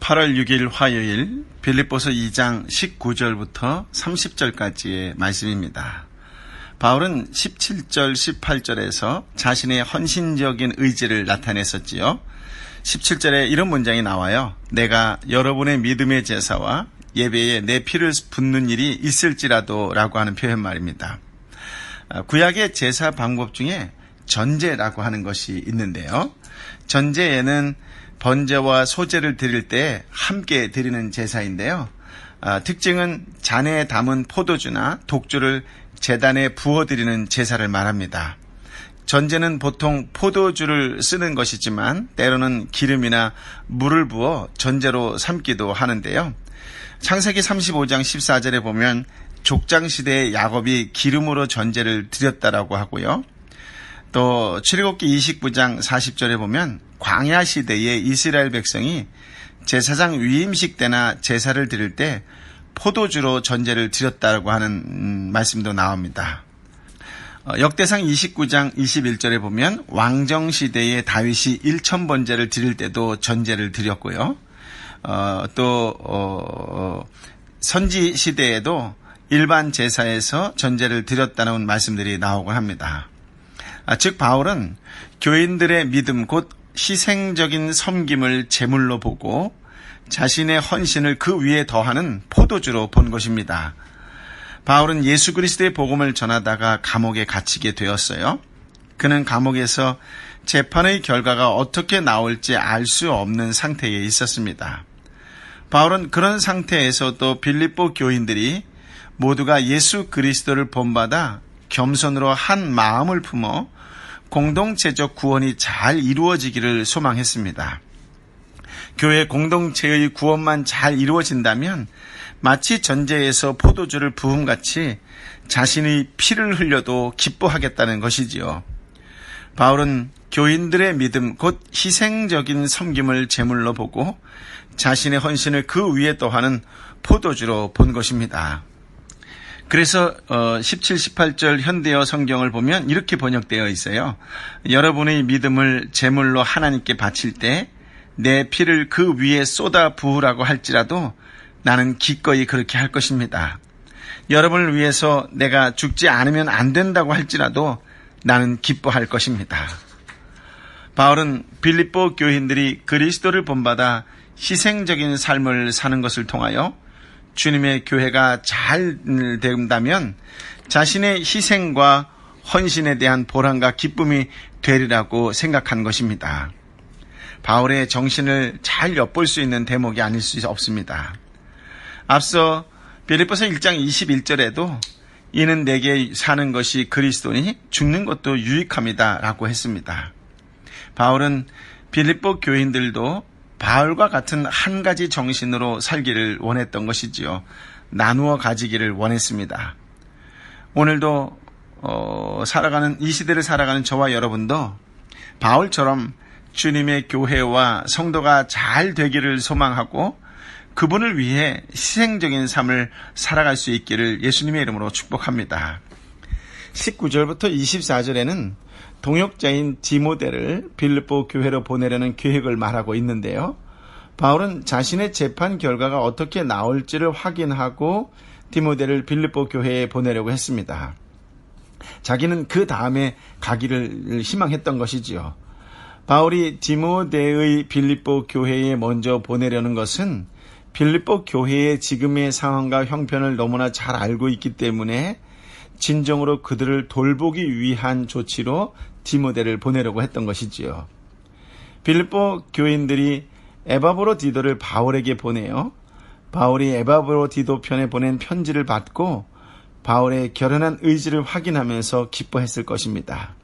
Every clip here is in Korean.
8월 6일 화요일 빌립보서 2장 19절부터 30절까지의 말씀입니다. 바울은 17절, 18절에서 자신의 헌신적인 의지를 나타냈었지요. 17절에 이런 문장이 나와요. 내가 여러분의 믿음의 제사와 예배에 내 피를 붓는 일이 있을지라도 라고 하는 표현 말입니다. 구약의 제사 방법 중에 전제라고 하는 것이 있는데요. 전제에는 번제와 소제를 드릴 때 함께 드리는 제사인데요. 특징은 잔에 담은 포도주나 독주를 제단에 부어드리는 제사를 말합니다. 전제는 보통 포도주를 쓰는 것이지만 때로는 기름이나 물을 부어 전제로 삼기도 하는데요. 창세기 35장 14절에 보면 족장시대의 야곱이 기름으로 전제를 드렸다라고 하고요. 또 출애굽기 29장 40절에 보면 광야 시대의 이스라엘 백성이 제사장 위임식 때나 제사를 드릴 때 포도주로 전제를 드렸다고 하는 말씀도 나옵니다. 역대상 29장 21절에 보면 왕정 시대의 다윗이 1000번제를 드릴 때도 전제를 드렸고요. 또 선지 시대에도 일반 제사에서 전제를 드렸다는 말씀들이 나오곤 합니다. 즉 바울은 교인들의 믿음 곧 희생적인 섬김을 제물로 보고 자신의 헌신을 그 위에 더하는 포도주로 본 것입니다. 바울은 예수 그리스도의 복음을 전하다가 감옥에 갇히게 되었어요. 그는 감옥에서 재판의 결과가 어떻게 나올지 알 수 없는 상태에 있었습니다. 바울은 그런 상태에서도 빌립보 교인들이 모두가 예수 그리스도를 본받아 겸손으로 한 마음을 품어 공동체적 구원이 잘 이루어지기를 소망했습니다. 교회 공동체의 구원만 잘 이루어진다면 마치 전제에서 포도주를 부음같이 자신의 피를 흘려도 기뻐하겠다는 것이지요. 바울은 교인들의 믿음 곧 희생적인 섬김을 제물로 보고 자신의 헌신을 그 위에 더하는 포도주로 본 것입니다. 그래서 17, 18절 현대어 성경을 보면 이렇게 번역되어 있어요. 여러분의 믿음을 제물로 하나님께 바칠 때 내 피를 그 위에 쏟아 부으라고 할지라도 나는 기꺼이 그렇게 할 것입니다. 여러분을 위해서 내가 죽지 않으면 안 된다고 할지라도 나는 기뻐할 것입니다. 바울은 빌립보 교인들이 그리스도를 본받아 희생적인 삶을 사는 것을 통하여 주님의 교회가 잘 된다면 자신의 희생과 헌신에 대한 보람과 기쁨이 되리라고 생각한 것입니다. 바울의 정신을 잘 엿볼 수 있는 대목이 아닐 수 없습니다. 앞서 빌립보서 1장 21절에도 이는 내게 사는 것이 그리스도니 죽는 것도 유익함이다 라고 했습니다. 바울은 빌립보 교인들도 바울과 같은 한 가지 정신으로 살기를 원했던 것이지요. 나누어 가지기를 원했습니다. 오늘도 이 시대를 살아가는 저와 여러분도 바울처럼 주님의 교회와 성도가 잘 되기를 소망하고 그분을 위해 희생적인 삶을 살아갈 수 있기를 예수님의 이름으로 축복합니다. 19절부터 24절에는 동역자인 디모데를 빌립보 교회로 보내려는 계획을 말하고 있는데요. 바울은 자신의 재판 결과가 어떻게 나올지를 확인하고 디모데를 빌립보 교회에 보내려고 했습니다. 자기는 그 다음에 가기를 희망했던 것이지요. 바울이 디모데의 빌립보 교회에 먼저 보내려는 것은 빌립보 교회의 지금의 상황과 형편을 너무나 잘 알고 있기 때문에 진정으로 그들을 돌보기 위한 조치로 디모데를 보내려고 했던 것이지요. 빌립보 교인들이 에바브로디도를 바울에게 보내요. 바울이 에바브로디도 편에 보낸 편지를 받고 바울의 결연한 의지를 확인하면서 기뻐했을 것입니다.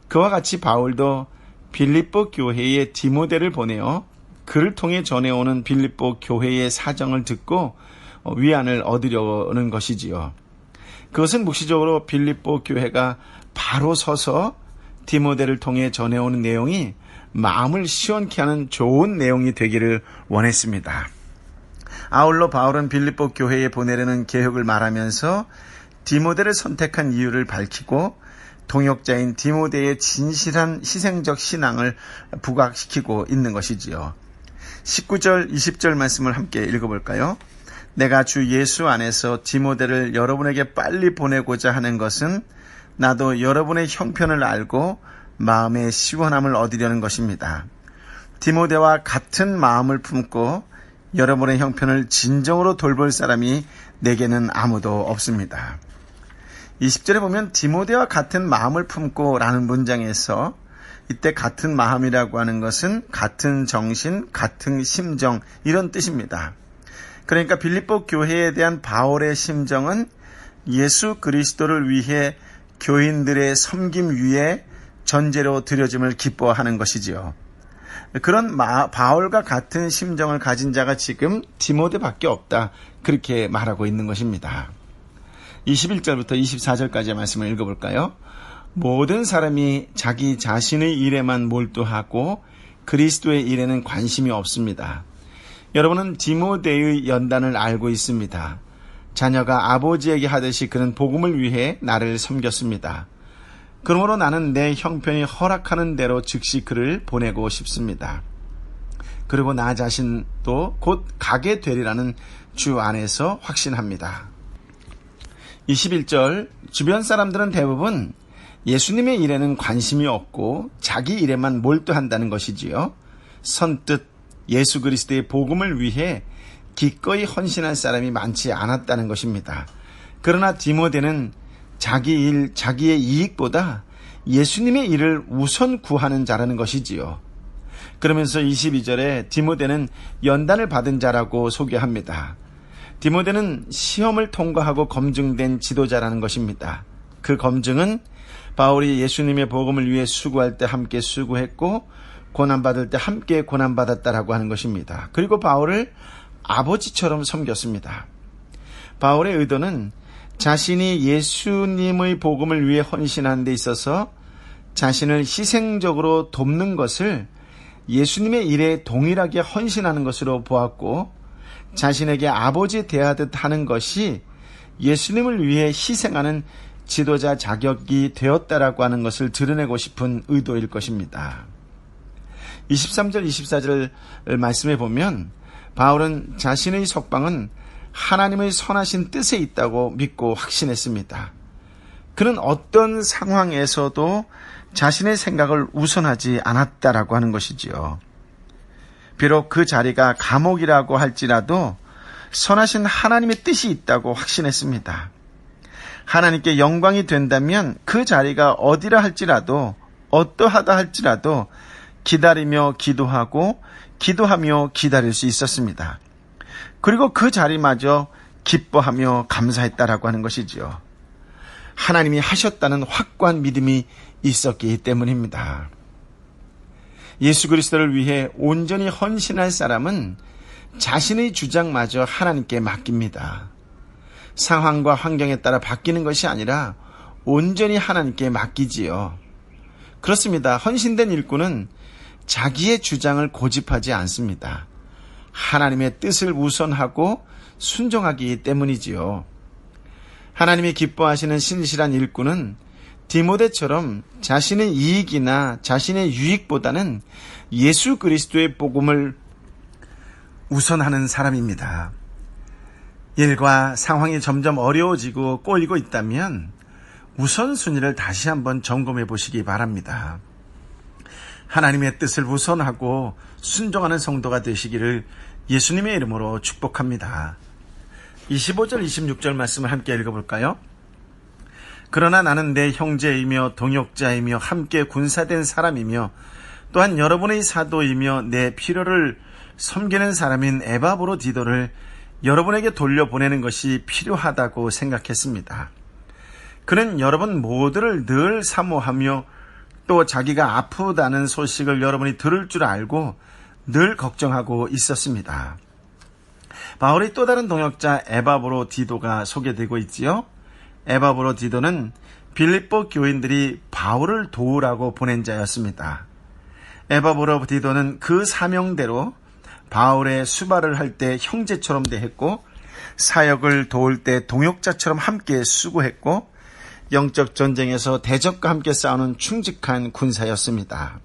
그와 같이 바울도 빌립보 교회에 디모데를 보내어 그를 통해 전해오는 빌립보 교회의 사정을 듣고 위안을 얻으려는 것이지요. 그것은 묵시적으로 빌립보 교회가 바로 서서 디모데를 통해 전해오는 내용이 마음을 시원케 하는 좋은 내용이 되기를 원했습니다. 아울러 바울은 빌립보 교회에 보내려는 계획을 말하면서 디모데를 선택한 이유를 밝히고 동역자인 디모데의 진실한 희생적 신앙을 부각시키고 있는 것이지요. 19절, 20절 말씀을 함께 읽어볼까요? 내가 주 예수 안에서 디모데를 여러분에게 빨리 보내고자 하는 것은 나도 여러분의 형편을 알고 마음의 시원함을 얻으려는 것입니다. 디모데와 같은 마음을 품고 여러분의 형편을 진정으로 돌볼 사람이 내게는 아무도 없습니다. 20절에 보면 디모데와 같은 마음을 품고 라는 문장에서 이때 같은 마음이라고 하는 것은 같은 정신, 같은 심정 이런 뜻입니다. 그러니까 빌립보 교회에 대한 바울의 심정은 예수 그리스도를 위해 교인들의 섬김 위에 전제로 드려짐을 기뻐하는 것이지요. 그런 바울과 같은 심정을 가진 자가 지금 디모데밖에 없다. 그렇게 말하고 있는 것입니다. 21절부터 24절까지의 말씀을 읽어볼까요? 모든 사람이 자기 자신의 일에만 몰두하고 그리스도의 일에는 관심이 없습니다. 여러분은 디모데의 연단을 알고 있습니다. 자녀가 아버지에게 하듯이 그는 복음을 위해 나를 섬겼습니다. 그러므로 나는 내 형편이 허락하는 대로 즉시 그를 보내고 싶습니다. 그리고 나 자신도 곧 가게 되리라는 주 안에서 확신합니다. 21절, 주변 사람들은 대부분 예수님의 일에는 관심이 없고 자기 일에만 몰두한다는 것이지요. 선뜻 예수 그리스도의 복음을 위해 기꺼이 헌신할 사람이 많지 않았다는 것입니다. 그러나 디모데는 자기 일, 자기의 이익보다 예수님의 일을 우선 구하는 자라는 것이지요. 그러면서 22절에 디모데는 연단을 받은 자라고 소개합니다. 디모데는 시험을 통과하고 검증된 지도자라는 것입니다. 그 검증은 바울이 예수님의 복음을 위해 수고할 때 함께 수고했고 고난받을 때 함께 고난받았다라고 하는 것입니다. 그리고 바울을 아버지처럼 섬겼습니다. 바울의 의도는 자신이 예수님의 복음을 위해 헌신하는 데 있어서 자신을 희생적으로 돕는 것을 예수님의 일에 동일하게 헌신하는 것으로 보았고 자신에게 아버지 대하듯 하는 것이 예수님을 위해 희생하는 지도자 자격이 되었다라고 하는 것을 드러내고 싶은 의도일 것입니다. 23절, 24절 말씀해 보면 바울은 자신의 석방은 하나님의 선하신 뜻에 있다고 믿고 확신했습니다. 그는 어떤 상황에서도 자신의 생각을 우선하지 않았다라고 하는 것이지요. 비록 그 자리가 감옥이라고 할지라도 선하신 하나님의 뜻이 있다고 확신했습니다. 하나님께 영광이 된다면 그 자리가 어디라 할지라도 어떠하다 할지라도 기다리며 기도하고 기도하며 기다릴 수 있었습니다. 그리고 그 자리마저 기뻐하며 감사했다라고 하는 것이지요. 하나님이 하셨다는 확고한 믿음이 있었기 때문입니다. 예수 그리스도를 위해 온전히 헌신할 사람은 자신의 주장마저 하나님께 맡깁니다. 상황과 환경에 따라 바뀌는 것이 아니라 온전히 하나님께 맡기지요. 그렇습니다. 헌신된 일꾼은 자기의 주장을 고집하지 않습니다. 하나님의 뜻을 우선하고 순종하기 때문이지요. 하나님이 기뻐하시는 신실한 일꾼은 디모데처럼 자신의 이익이나 자신의 유익보다는 예수 그리스도의 복음을 우선하는 사람입니다. 일과 상황이 점점 어려워지고 꼬이고 있다면 우선순위를 다시 한번 점검해 보시기 바랍니다. 하나님의 뜻을 우선하고 순종하는 성도가 되시기를 예수님의 이름으로 축복합니다. 25절, 26절 말씀을 함께 읽어볼까요? 그러나 나는 내 형제이며 동역자이며 함께 군사된 사람이며 또한 여러분의 사도이며 내 필요를 섬기는 사람인 에바브로디도를 여러분에게 돌려보내는 것이 필요하다고 생각했습니다. 그는 여러분 모두를 늘 사모하며 또 자기가 아프다는 소식을 여러분이 들을 줄 알고 늘 걱정하고 있었습니다. 바울의 또 다른 동역자 에바브로디도가 소개되고 있지요. 에바브로디도는 빌립보 교인들이 바울을 도우라고 보낸 자였습니다. 에바브로디도는 그 사명대로 바울의 수발을 할 때 형제처럼 대했고 사역을 도울 때 동역자처럼 함께 수고했고 영적 전쟁에서 대적과 함께 싸우는 충직한 군사였습니다.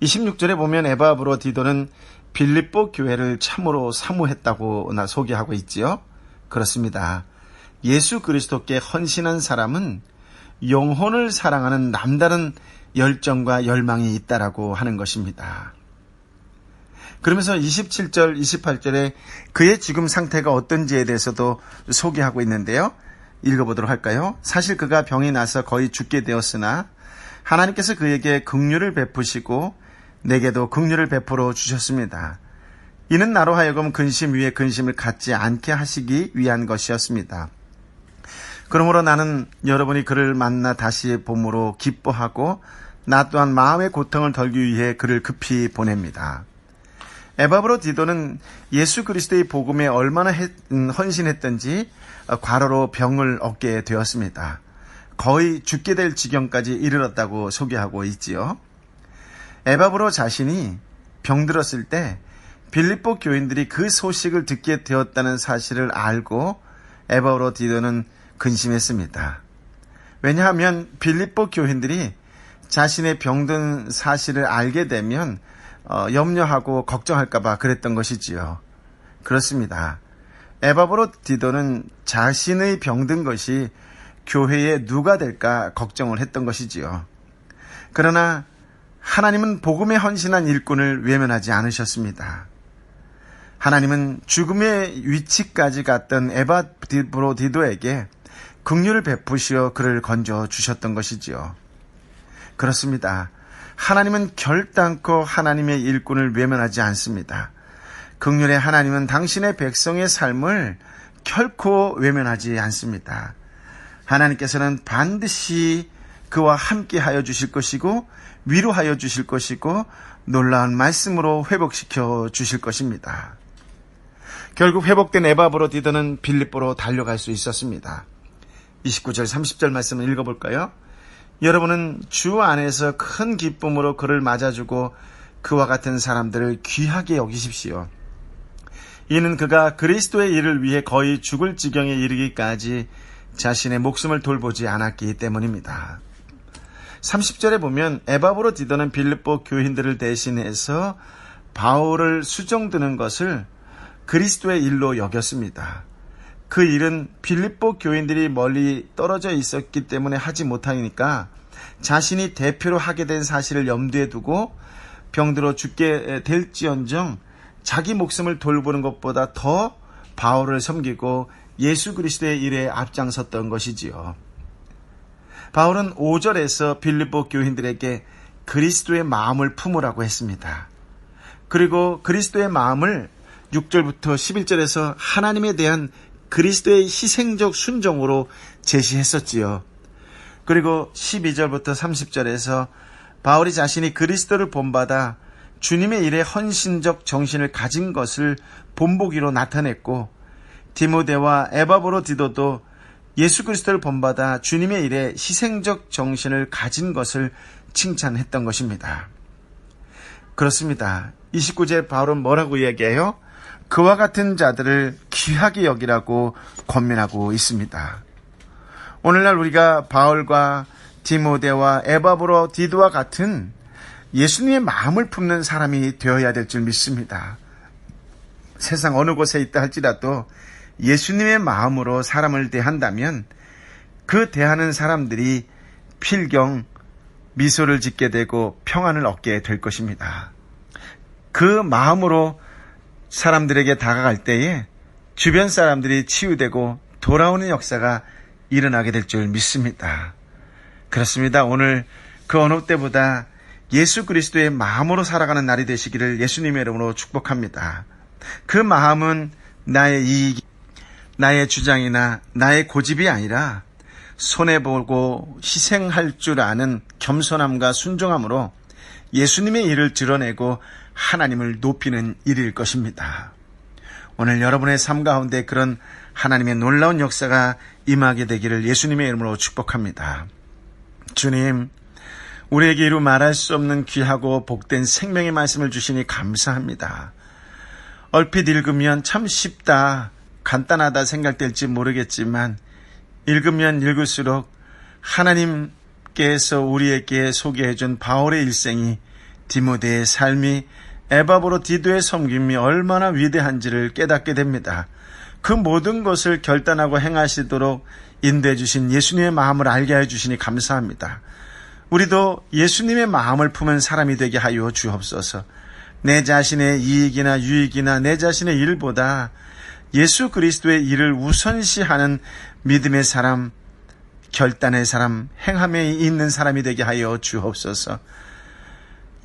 26절에 보면 에바브로디도는 빌립보 교회를 참으로 사모했다고 소개하고 있지요. 그렇습니다. 예수 그리스도께 헌신한 사람은 영혼을 사랑하는 남다른 열정과 열망이 있다라고 하는 것입니다. 그러면서 27절, 28절에 그의 지금 상태가 어떤지에 대해서도 소개하고 있는데요. 읽어보도록 할까요? 사실 그가 병이 나서 거의 죽게 되었으나 하나님께서 그에게 긍휼을 베푸시고 내게도 긍휼을 베풀어 주셨습니다. 이는 나로 하여금 근심 위에 근심을 갖지 않게 하시기 위한 것이었습니다. 그러므로 나는 여러분이 그를 만나 다시 봄으로 기뻐하고 나 또한 마음의 고통을 덜기 위해 그를 급히 보냅니다. 에바브로디도는 예수 그리스도의 복음에 얼마나 헌신했던지 과로로 병을 얻게 되었습니다. 거의 죽게 될 지경까지 이르렀다고 소개하고 있지요. 에바브로 자신이 병들었을 때 빌립보 교인들이 그 소식을 듣게 되었다는 사실을 알고 에바브로디도는 근심했습니다. 왜냐하면 빌립보 교인들이 자신의 병든 사실을 알게 되면 염려하고 걱정할까봐 그랬던 것이지요. 그렇습니다. 에바브로디도는 자신의 병든 것이 교회에 누가 될까 걱정을 했던 것이지요. 그러나 하나님은 복음에 헌신한 일꾼을 외면하지 않으셨습니다. 하나님은 죽음의 위치까지 갔던 에바브로디도에게 긍휼을 베푸시어 그를 건져 주셨던 것이지요. 그렇습니다. 하나님은 결단코 하나님의 일꾼을 외면하지 않습니다. 긍휼의 하나님은 당신의 백성의 삶을 결코 외면하지 않습니다. 하나님께서는 반드시 그와 함께 하여 주실 것이고 위로하여 주실 것이고 놀라운 말씀으로 회복시켜 주실 것입니다. 결국 회복된 에바브로디도는 빌립보로 달려갈 수 있었습니다. 29절 30절 말씀을 읽어볼까요? 여러분은 주 안에서 큰 기쁨으로 그를 맞아주고 그와 같은 사람들을 귀하게 여기십시오. 이는 그가 그리스도의 일을 위해 거의 죽을 지경에 이르기까지 자신의 목숨을 돌보지 않았기 때문입니다. 30절에 보면 에바브로디도는 빌립보 교인들을 대신해서 바울을 수종드는 것을 그리스도의 일로 여겼습니다. 그 일은 빌립보 교인들이 멀리 떨어져 있었기 때문에 하지 못하니까 자신이 대표로 하게 된 사실을 염두에 두고 병들어 죽게 될지언정 자기 목숨을 돌보는 것보다 더 바울을 섬기고 예수 그리스도의 일에 앞장섰던 것이지요. 바울은 5절에서 빌립보 교인들에게 그리스도의 마음을 품으라고 했습니다. 그리고 그리스도의 마음을 6절부터 11절에서 하나님에 대한 그리스도의 희생적 순종으로 제시했었지요. 그리고 12절부터 30절에서 바울이 자신이 그리스도를 본받아 주님의 일에 헌신적 정신을 가진 것을 본보기로 나타냈고 디모데와 에바브로디도도 예수 그리스도를 본받아 주님의 일에 희생적 정신을 가진 것을 칭찬했던 것입니다. 그렇습니다. 29절 바울은 뭐라고 이야기해요? 그와 같은 자들을 귀하게 여기라고 권면하고 있습니다. 오늘날 우리가 바울과 디모데와 에바브로디도와 같은 예수님의 마음을 품는 사람이 되어야 될 줄 믿습니다. 세상 어느 곳에 있다 할지라도 예수님의 마음으로 사람을 대한다면 그 대하는 사람들이 필경 미소를 짓게 되고 평안을 얻게 될 것입니다. 그 마음으로 사람들에게 다가갈 때에 주변 사람들이 치유되고 돌아오는 역사가 일어나게 될 줄 믿습니다. 그렇습니다. 오늘 그 어느 때보다 예수 그리스도의 마음으로 살아가는 날이 되시기를 예수님의 이름으로 축복합니다. 그 마음은 나의 이익, 나의 주장이나 나의 고집이 아니라 손해보고 희생할 줄 아는 겸손함과 순종함으로 예수님의 일을 드러내고 하나님을 높이는 일일 것입니다. 오늘 여러분의 삶 가운데 그런 하나님의 놀라운 역사가 임하게 되기를 예수님의 이름으로 축복합니다. 주님, 우리에게 이루 말할 수 없는 귀하고 복된 생명의 말씀을 주시니 감사합니다. 얼핏 읽으면 참 쉽다, 간단하다 생각될지 모르겠지만 읽으면 읽을수록 하나님께서 우리에게 소개해준 바울의 일생이, 디모데의 삶이, 에바브로디도의 섬김이 얼마나 위대한지를 깨닫게 됩니다. 그 모든 것을 결단하고 행하시도록 인도해 주신 예수님의 마음을 알게 해주시니 감사합니다. 우리도 예수님의 마음을 품은 사람이 되게 하여 주옵소서. 내 자신의 이익이나 유익이나 내 자신의 일보다 예수 그리스도의 일을 우선시하는 믿음의 사람, 결단의 사람, 행함에 있는 사람이 되게 하여 주옵소서.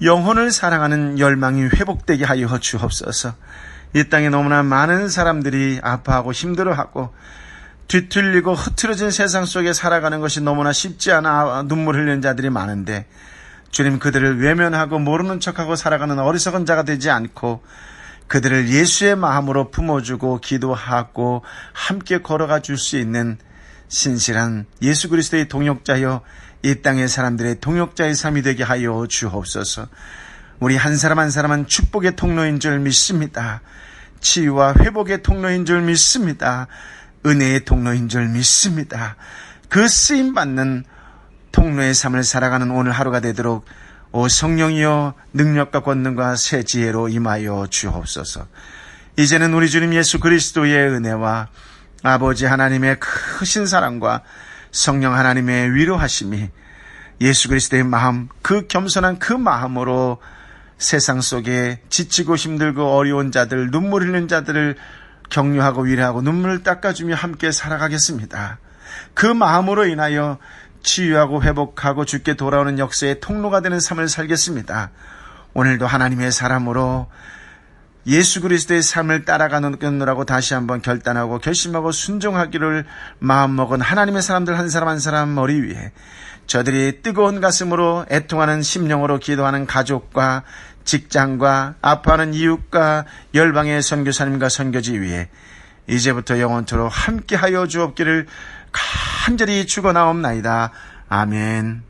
영혼을 사랑하는 열망이 회복되게 하여 주옵소서. 이 땅에 너무나 많은 사람들이 아파하고 힘들어하고 뒤틀리고 흐트러진 세상 속에 살아가는 것이 너무나 쉽지 않아 눈물 흘리는 자들이 많은데, 주님, 그들을 외면하고 모르는 척하고 살아가는 어리석은 자가 되지 않고 그들을 예수의 마음으로 품어주고 기도하고 함께 걸어가 줄 수 있는 신실한 예수 그리스도의 동역자여 이 땅의 사람들의 동역자의 삶이 되게 하여 주옵소서. 우리 한 사람 한 사람은 축복의 통로인 줄 믿습니다. 치유와 회복의 통로인 줄 믿습니다. 은혜의 통로인 줄 믿습니다. 그 쓰임받는 통로의 삶을 살아가는 오늘 하루가 되도록 오 성령이여 능력과 권능과 새 지혜로 임하여 주옵소서. 이제는 우리 주님 예수 그리스도의 은혜와 아버지 하나님의 크신 사랑과 성령 하나님의 위로하심이 예수 그리스도의 마음, 그 겸손한 그 마음으로 세상 속에 지치고 힘들고 어려운 자들, 눈물 흘리는 자들을 격려하고 위로하고 눈물을 닦아주며 함께 살아가겠습니다. 그 마음으로 인하여 치유하고 회복하고 주께 돌아오는 역사의 통로가 되는 삶을 살겠습니다. 오늘도 하나님의 사람으로 예수 그리스도의 삶을 따라가느라고 다시 한번 결단하고 결심하고 순종하기를 마음먹은 하나님의 사람들 한 사람 한 사람 머리 위에 저들이 뜨거운 가슴으로 애통하는 심령으로 기도하는 가족과 직장과 아파하는 이웃과 열방의 선교사님과 선교지 위에 이제부터 영원토록 함께하여 주옵기를 간절히 축원하옵나이다. 아멘.